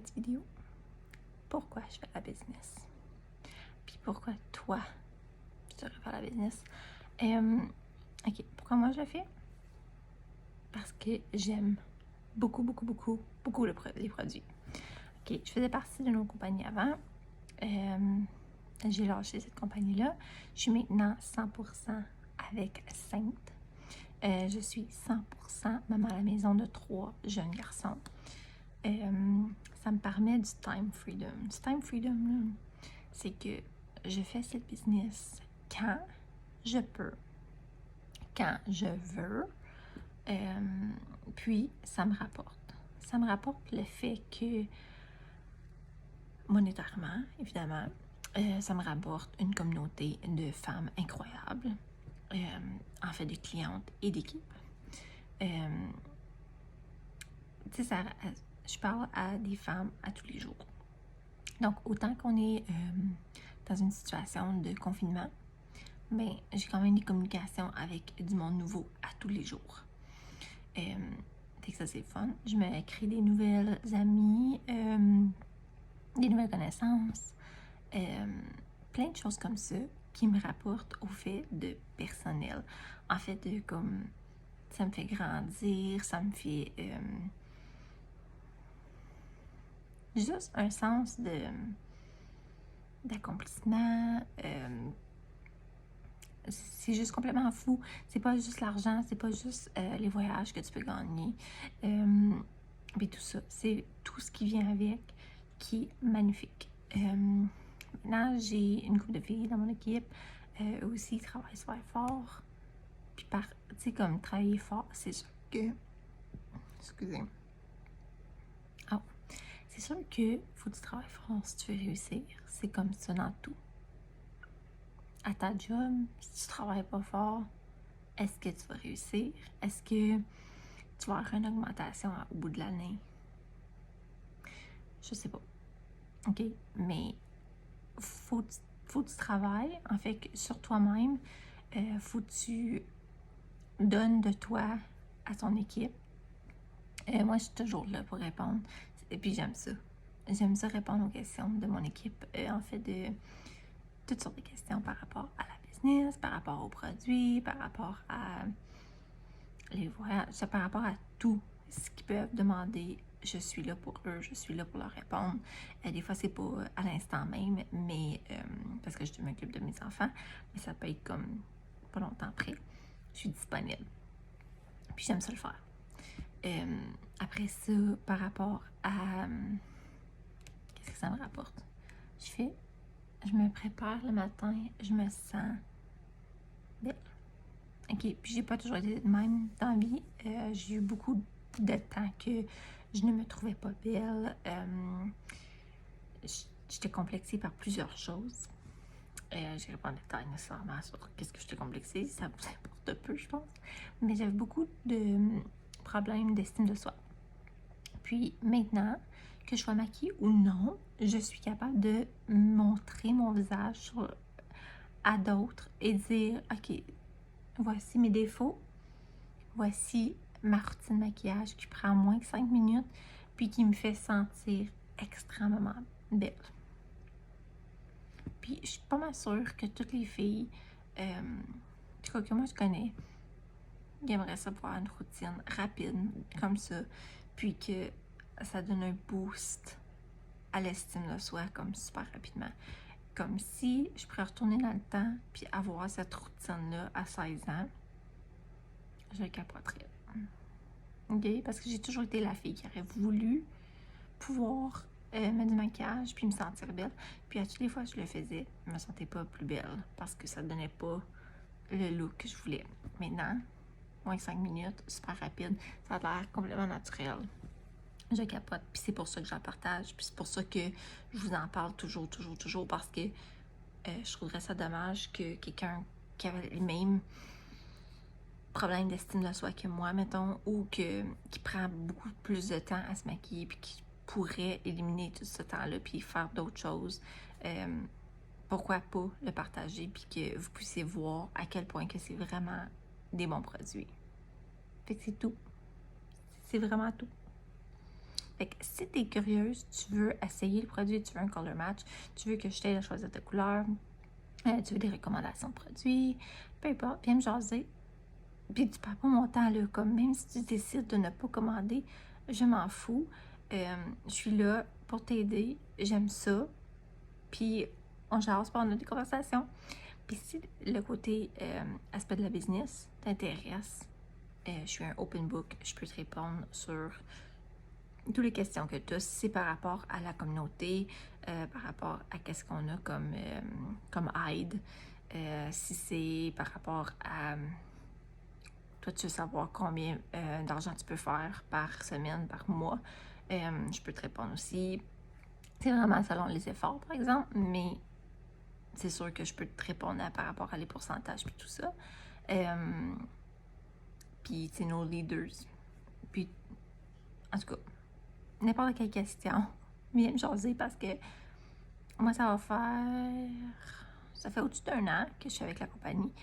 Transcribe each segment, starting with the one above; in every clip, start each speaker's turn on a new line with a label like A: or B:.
A: cette vidéo. Pourquoi je fais la business? Puis pourquoi toi, tu devrais faire la business? Ok, pourquoi moi je le fais? Parce que j'aime beaucoup les produits. Ok, je faisais partie d'une autre compagnie avant. J'ai lâché cette compagnie-là. Je suis maintenant 100% avec Sainte. Je suis 100% maman à la maison de 3 jeunes garçons. Ça me permet du time freedom. Du time freedom, là, c'est que je fais cette business quand je peux, quand je veux, puis ça me rapporte. Ça me rapporte le fait que, monétairement, évidemment, ça me rapporte une communauté de femmes incroyables, en fait de clientes et d'équipes. Tu sais, je parle à des femmes à tous les jours. Donc, autant qu'on est dans une situation de confinement, mais j'ai quand même des communications avec du monde nouveau à tous les jours. Fait que ça, c'est fun. Je me crée des nouvelles amies, des nouvelles connaissances, plein de choses comme ça qui me rapportent au fait de personnel. En fait, comme ça me fait grandir, ça me fait juste un sens d'accomplissement. C'est juste complètement fou. C'est pas juste l'argent, c'est pas juste les voyages que tu peux gagner. Mais tout ça, c'est tout ce qui vient avec qui est magnifique. Maintenant, j'ai une couple de filles dans mon équipe. Eux aussi, ils travaillent super fort. Puis, tu sais, comme travailler fort, c'est sûr que. Excusez. Oh. C'est sûr que faut que tu travailles fort si tu veux réussir. C'est comme ça dans tout. À ta job, si tu travailles pas fort, est-ce que tu vas réussir? Est-ce que tu vas avoir une augmentation au bout de l'année? Je sais pas. OK? Mais faut que tu travailles, en fait, sur toi-même. Faut que tu donnes de toi à ton équipe. Moi, je suis toujours là pour répondre. Et puis, j'aime ça. J'aime ça répondre aux questions de mon équipe. En fait, de toutes sortes de questions par rapport à la business, par rapport aux produits, par rapport à les voyages, par rapport à tout ce qu'ils peuvent demander. Je suis là pour eux, je suis là pour leur répondre. Des fois, c'est pas à l'instant même, mais parce que je m'occupe de mes enfants, mais ça peut être comme pas longtemps après. Je suis disponible. Puis j'aime ça le faire. Après ça, par rapport à qu'est-ce que ça me rapporte? Je me prépare le matin, je me sens belle. OK, puis j'ai pas toujours été de même dans la vie. J'ai eu beaucoup de temps que je ne me trouvais pas belle. J'étais complexée par plusieurs choses. J'ai pas en détail nécessairement sur qu'est-ce que j'étais complexée, ça vous importe peu, je pense. Mais j'avais beaucoup de problèmes d'estime de soi. Puis maintenant, que je sois maquillée ou non, je suis capable de montrer mon visage à d'autres et dire, OK, voici mes défauts, voici ma routine de maquillage qui prend moins que 5 minutes, puis qui me fait sentir extrêmement belle. Puis je suis pas mal sûre que toutes les filles, en tout cas que moi je connais, ils aimeraient ça pour avoir une routine rapide comme ça, puis que ça donne un boost à l'estime de soi comme super rapidement. Comme si je pourrais retourner dans le temps puis avoir cette routine-là à 16 ans, je le capoterais. OK? Parce que j'ai toujours été la fille qui aurait voulu pouvoir mettre du maquillage puis me sentir belle. Puis à toutes les fois que je le faisais, je me sentais pas plus belle parce que ça donnait pas le look que je voulais. Maintenant, moins de 5 minutes, super rapide, ça a l'air complètement naturel. Je capote, puis c'est pour ça que j'en partage, puis c'est pour ça que je vous en parle toujours, parce que je trouverais ça dommage que quelqu'un qui avait les mêmes problèmes d'estime de soi que moi, mettons, ou qui prend beaucoup plus de temps à se maquiller, puis qui pourrait éliminer tout ce temps-là, puis faire d'autres choses, pourquoi pas le partager, puis que vous puissiez voir à quel point que c'est vraiment des bons produits. Fait que c'est tout. C'est vraiment tout. Fait que si tu es curieuse, tu veux essayer le produit, tu veux un color match, tu veux que je t'aide à choisir ta couleur, tu veux des recommandations de produits, peu importe, viens me jaser. Puis tu perds pas mon temps, là, comme même si tu décides de ne pas commander, je m'en fous. Je suis là pour t'aider, j'aime ça. Puis on jase, puis on a des conversations. Puis si le côté aspect de la business t'intéresse, je suis un open book, je peux te répondre sur toutes les questions que tu as, si c'est par rapport à la communauté, par rapport à qu'est-ce qu'on a comme aide, si c'est par rapport à toi, tu veux savoir combien d'argent tu peux faire par semaine, par mois, je peux te répondre aussi. C'est vraiment selon les efforts, par exemple, mais c'est sûr que je peux te répondre par rapport à les pourcentages puis tout ça. Puis, c'est nos leaders. Puis, en tout cas, n'importe quelle question, viens me jaser parce que moi, ça va faire... Ça fait au-dessus d'un an que je suis avec la compagnie.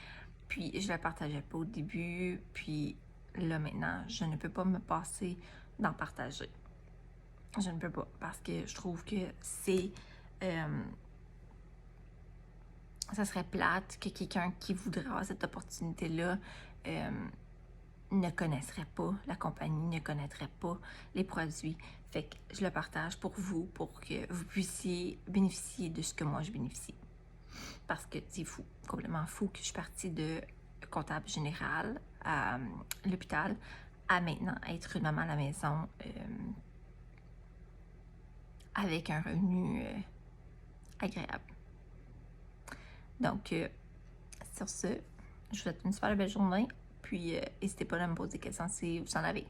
A: Puis, je ne la partageais pas au début. Puis, là, maintenant, je ne peux pas me passer d'en partager. Je ne peux pas parce que je trouve que c'est... ça serait plate que quelqu'un qui voudrait avoir cette opportunité-là ne connaîtrait pas la compagnie, ne connaîtrait pas les produits. Fait que je le partage pour vous, pour que vous puissiez bénéficier de ce que moi je bénéficie. Parce que c'est fou, complètement fou que je suis partie de comptable général à l'hôpital à maintenant être une maman à la maison avec un revenu agréable. Donc, sur ce, je vous souhaite une super belle journée. Puis, n'hésitez pas à me poser des questions si vous en avez.